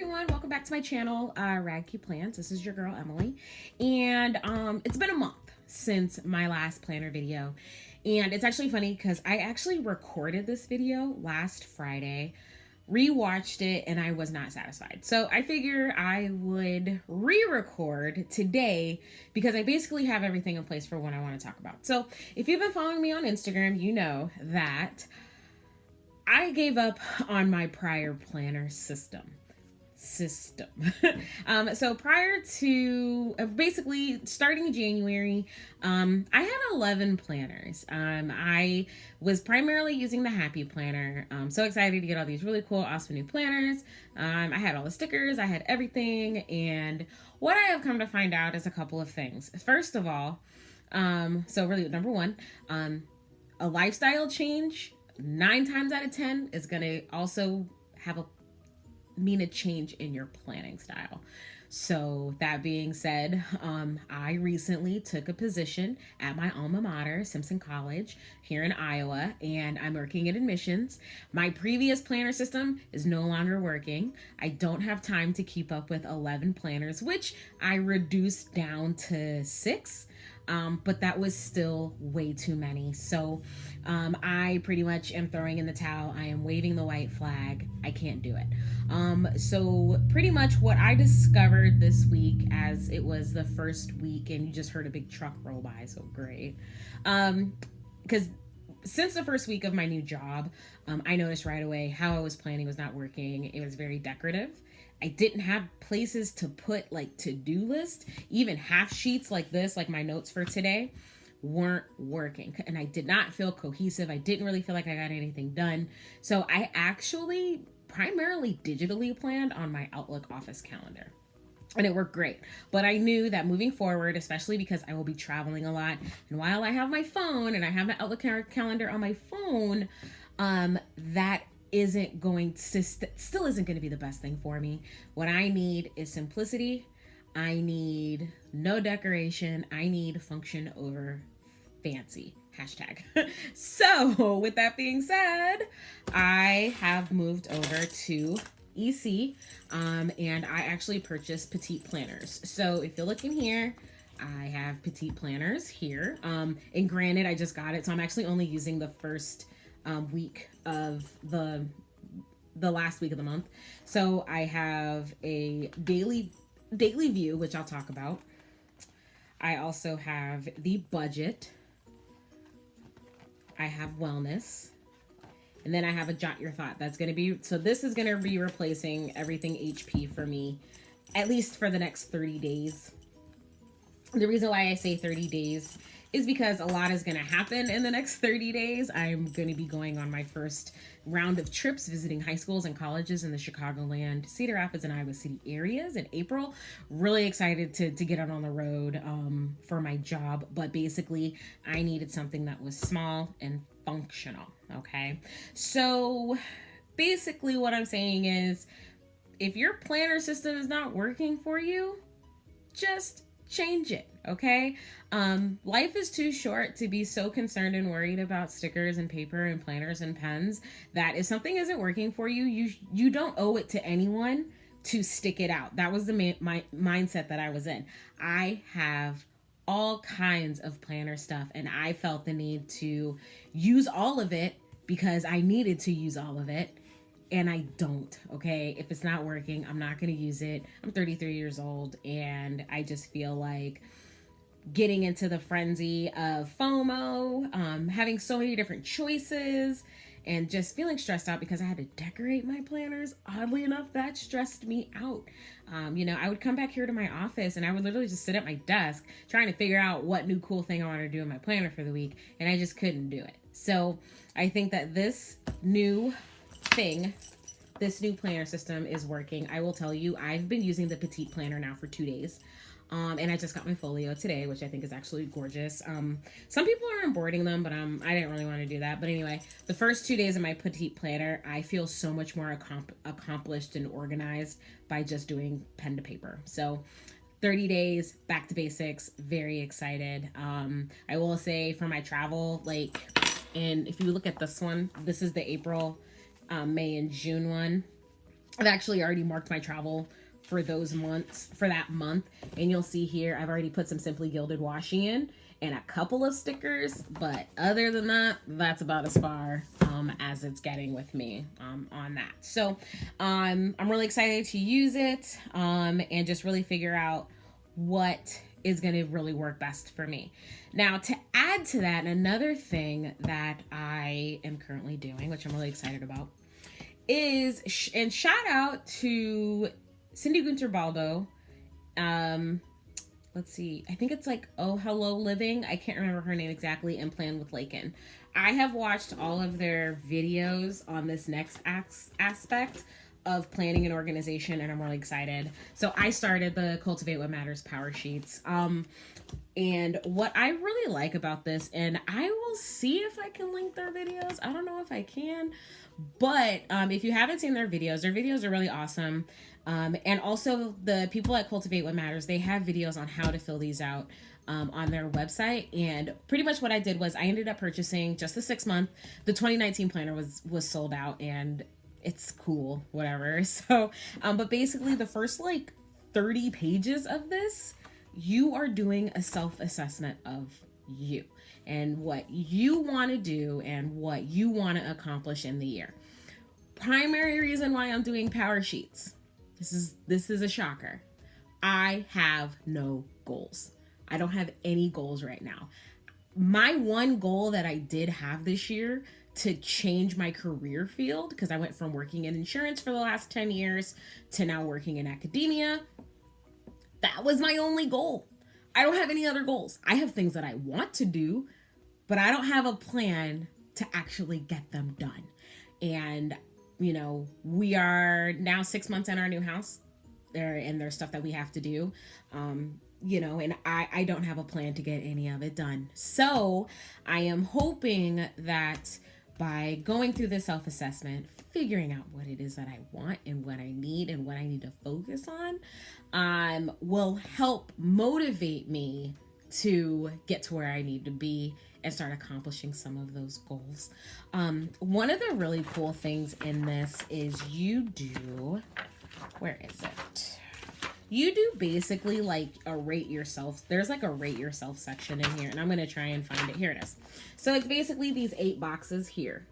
everyone, welcome back to my channel, Ragky Plans. This is your girl Emily, and it's been a month since my last planner video, and it's actually funny because I actually recorded this video last Friday, rewatched it, and I was not satisfied. So I figure I would re-record today because I basically have everything in place for what I want to talk about. So if you've been following me on Instagram, you know that I gave up on my prior planner system. So prior to basically starting January, I had 11 planners. I was primarily using the Happy Planner. I'm so excited to get all these really cool, awesome new planners. I had all the stickers, I had everything, and what I have come to find out is a couple of things. First of all, so really number one, a lifestyle change 9 times out of 10 is going to also mean a change in your planning style. So that being said, I recently took a position at my alma mater, Simpson College, here in Iowa, and I'm working in admissions. My previous planner system is no longer working. I don't have time to keep up with 11 planners, which I reduced down to 6. But that was still way too many. So I pretty much am throwing in the towel. I am waving the white flag. I can't do it. So pretty much what I discovered this week, as it was the first week, and you just heard a big truck roll by, so great. Because since the first week of my new job, I noticed right away how I was planning was not working. It was very decorative. I didn't have places to put like to-do list. Even half sheets like this, like my notes for today, weren't working. And I did not feel cohesive. I didn't really feel like I got anything done. So I actually primarily digitally planned on my Outlook office calendar. And it worked great. But I knew that moving forward, especially because I will be traveling a lot, and while I have my phone and I have my Outlook calendar on my phone, that isn't going to still isn't going to be the best thing for me. What I need is simplicity. I need no decoration. I need function over fancy. Hashtag. So with that being said, I have moved over to EC, and I actually purchased petite planners. So if you look in here, I have petite planners here. And granted, I just got it, so I'm actually only using the first week of the last week of the month. So I have a daily view, which I'll talk about. I also have the budget. I have wellness. And then I have a jot your thought. That's going to be, so this is going to be replacing everything HP for me, at least for the next 30 days. The reason why I say 30 days is because a lot is going to happen in the next 30 days. I'm going to be going on my first round of trips, visiting high schools and colleges in the Chicagoland, Cedar Rapids, and Iowa City areas in April. Really excited to get out on the road for my job. But basically, I needed something that was small and functional, okay? So basically what I'm saying is, if your planner system is not working for you, just change it, okay? Life is too short to be so concerned and worried about stickers and paper and planners and pens that if something isn't working for you, you don't owe it to anyone to stick it out. That was my mindset that I was in. I have all kinds of planner stuff, and I felt the need to use all of it because I needed to use all of it. And I don't, okay? If it's not working, I'm not going to use it. I'm 33 years old, and I just feel like getting into the frenzy of FOMO, having so many different choices, and just feeling stressed out because I had to decorate my planners. Oddly enough, that stressed me out. I would come back here to my office, and I would literally just sit at my desk trying to figure out what new cool thing I wanted to do in my planner for the week, and I just couldn't do it. So I think that this new planner system is working. I will tell you, I've been using the petite planner now for 2 days. And I just got my folio today, which I think is actually gorgeous. Some people are onboarding them, but I didn't really want to do that. But anyway, the first 2 days of my petite planner, I feel so much more accomplished and organized by just doing pen to paper. So 30 days, back to basics, very excited. I will say for my travel, and if you look at this one, this is the April, May, and June one. I've actually already marked my travel for that month. And you'll see here, I've already put some Simply Gilded washi in and a couple of stickers. But other than that, that's about as far as it's getting with me on that. So I'm really excited to use it and just really figure out what is going to really work best for me. Now, to add to that, another thing that I am currently doing, which I'm really excited about, is, and shout out to Cindy Gunter Baldo. Let's see, I think it's like Oh Hello Living. I can't remember her name exactly, and Plan with Lakin. I have watched all of their videos on this next aspect of planning and organization, and I'm really excited. So I started the Cultivate What Matters PowerSheets. And what I really like about this, and I will see if I can link their videos. I don't know if I can, but if you haven't seen their videos are really awesome. And also the people at Cultivate What Matters, they have videos on how to fill these out on their website. And pretty much what I did was I ended up purchasing just the 6-month. The 2019 planner was sold out, and it's cool, whatever. So, but basically the first like 30 pages of this, you are doing a self-assessment of you and what you want to do and what you want to accomplish in the year. Primary reason why I'm doing PowerSheets. This is a shocker. I have no goals. I don't have any goals right now. My one goal that I did have this year to change my career field, because I went from working in insurance for the last 10 years to now working in academia. That was my only goal. I don't have any other goals. I have things that I want to do, but I don't have a plan to actually get them done. And, you know, we are now 6 months in our new house and there's stuff that we have to do. You know, and I don't have a plan to get any of it done. So I am hoping that by going through this self-assessment, figuring out what it is that I want and what I need and what I need to focus on, will help motivate me to get to where I need to be and start accomplishing some of those goals. One of the really cool things in this is where is it? You do basically like a rate yourself. There's like a rate yourself section in here, and I'm going to try and find it. Here it is. So it's basically these 8 boxes here.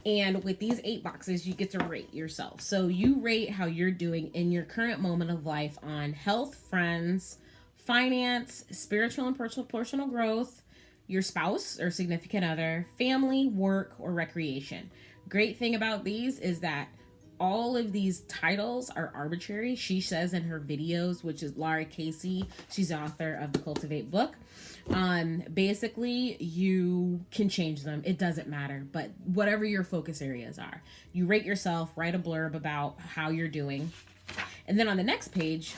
And with these 8 boxes, you get to rate yourself. So you rate how you're doing in your current moment of life on health, friends, finance, spiritual and personal growth, your spouse or significant other, family, work, or recreation. Great thing about these is that all of these titles are arbitrary. She says in her videos, which is Laura Casey, she's the author of the Cultivate book. Basically, you can change them. It doesn't matter, but whatever your focus areas are, you rate yourself, write a blurb about how you're doing. And then on the next page,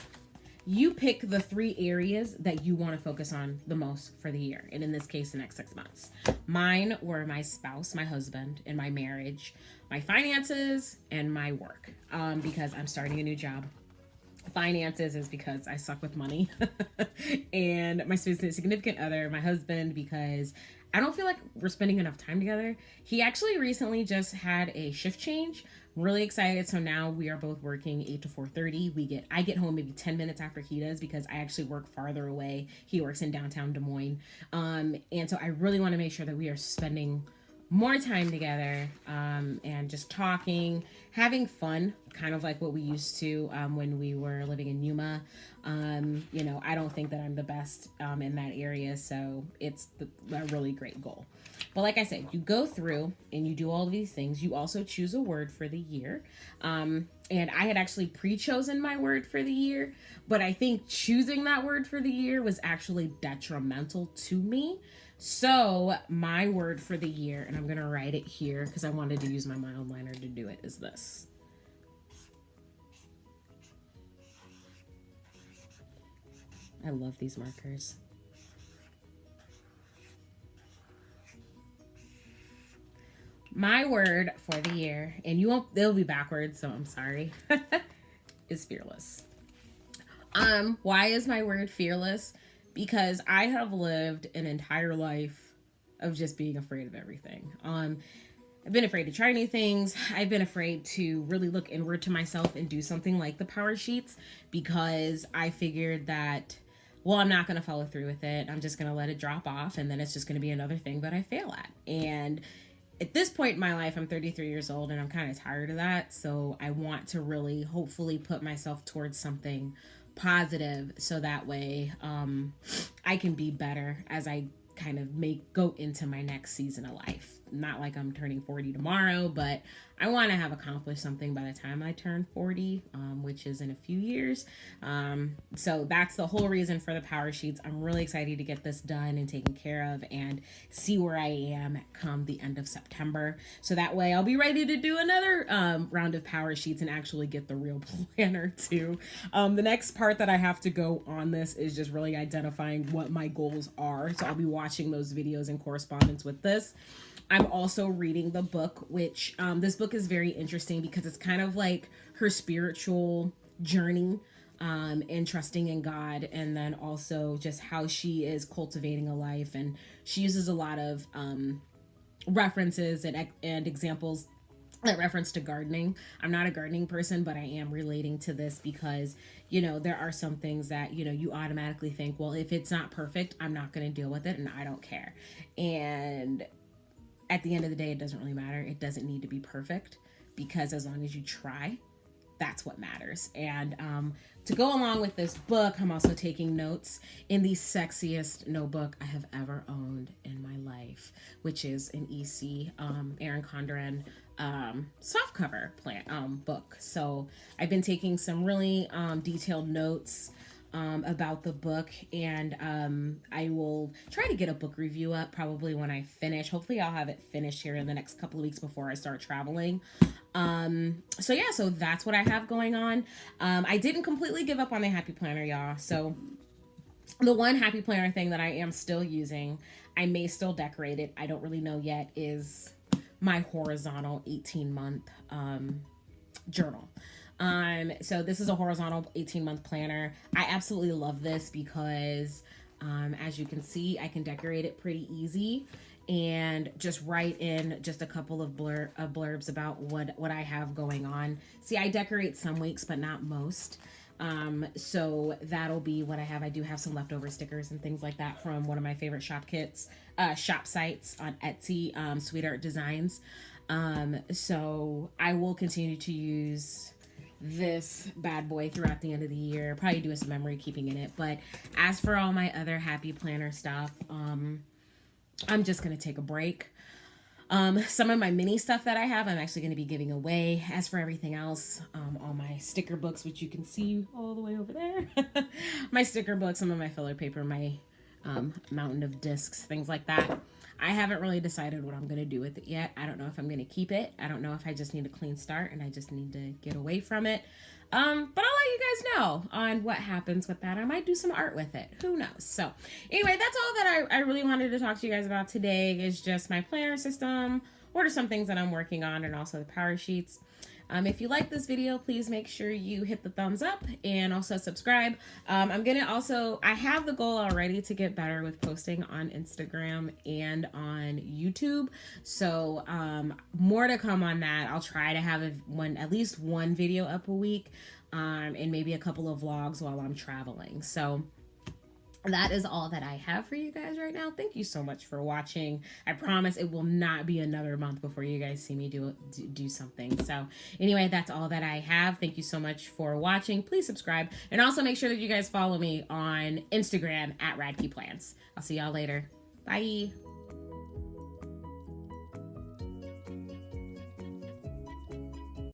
you pick the 3 areas that you want to focus on the most for the year. And in this case, the next 6 months. Mine were my spouse, my husband, and my marriage, my finances, and my work, because I'm starting a new job. Finances is because I suck with money. And my significant other, my husband, because I don't feel like we're spending enough time together. He actually recently just had a shift change. Really excited. So now we are both working 8 to 4:30. I get home maybe 10 minutes after he does, because I actually work farther away. He works in downtown Des Moines. And so I really want to make sure that we are spending more time together, and just talking, having fun, kind of like what we used to when we were living in Yuma. You know, I don't think that I'm the best in that area, so it's a really great goal. But like I said, you go through and you do all of these things. You also choose a word for the year. And I had actually pre-chosen my word for the year, but I think choosing that word for the year was actually detrimental to me. So my word for the year, and I'm going to write it here because I wanted to use my mild liner to do it, is this. I love these markers. My word for the year, and they'll be backwards, so I'm sorry, is fearless. Why is my word fearless? Because I have lived an entire life of just being afraid of everything. I've been afraid to try new things. I've been afraid to really look inward to myself and do something like the PowerSheets, because I figured that, well, I'm not going to follow through with it. I'm just going to let it drop off, and then it's just going to be another thing that I fail at. And at this point in my life, I'm 33 years old, and I'm kind of tired of that. So I want to really hopefully put myself towards something positive, so that way I can be better as I kind of go into my next season of life. Not like I'm turning 40 tomorrow, but I want to have accomplished something by the time I turn 40, which is in a few years. So that's the whole reason for the PowerSheets. I'm really excited to get this done and taken care of and see where I am come the end of September. So that way I'll be ready to do another round of PowerSheets and actually get the real planner too. The next part that I have to go on this is just really identifying what my goals are. So I'll be watching those videos in correspondence with this. I'm also reading the book, which this book is very interesting because it's kind of like her spiritual journey and trusting in God, and then also just how she is cultivating a life. And she uses a lot of references and examples that reference to gardening. I'm not a gardening person, but I am relating to this because, you know, there are some things that, you know, you automatically think, well, if it's not perfect, I'm not going to deal with it and I don't care. And at the end of the day, it doesn't really matter. It doesn't need to be perfect, because as long as you try, that's what matters. And to go along with this book, I'm also taking notes in the sexiest notebook I have ever owned in my life, which is an EC Erin Condren softcover book. So I've been taking some really detailed notes about the book, and I will try to get a book review up probably when I finish. Hopefully I'll have it finished here in the next couple of weeks before I start traveling. So that's what I have going on. I didn't completely give up on the Happy Planner, y'all. So the one Happy Planner thing that I am still using, I may still decorate it, I don't really know yet, is my horizontal 18-month journal. So this is a horizontal 18-month planner. I absolutely love this because, as you can see, I can decorate it pretty easy and just write in just a couple of blurbs about what I have going on. See, I decorate some weeks, but not most. So that'll be what I have. I do have some leftover stickers and things like that from one of my favorite shop sites on Etsy, Sweet Art Designs. So I will continue to use this bad boy throughout the end of the year, probably do some memory keeping in it. But as for all my other Happy Planner stuff, I'm just gonna take a break. Some of my mini stuff that I have, I'm actually going to be giving away. As for everything else, all my sticker books, which you can see all the way over there, my sticker books, some of my filler paper, my mountain of discs, things like that. I haven't really decided what I'm going to do with it yet. I don't know if I'm going to keep it. I don't know if I just need a clean start and I just need to get away from it. But I'll let you guys know on what happens with that. I might do some art with it. Who knows? So anyway, that's all that I really wanted to talk to you guys about today, is just my planner system, what are some things that I'm working on, and also the PowerSheets. If you like this video, please make sure you hit the thumbs up and also subscribe. I have the goal already to get better with posting on Instagram and on YouTube. So more to come on that. I'll try to have at least one video up a week, and maybe a couple of vlogs while I'm traveling. So that is all that I have for you guys right now. Thank you so much for watching. I promise it will not be another month before you guys see me do something. So anyway, that's all that I have. Thank you so much for watching. Please subscribe, and also make sure that you guys follow me on Instagram at RadkeyPlants. I'll see y'all later. Bye.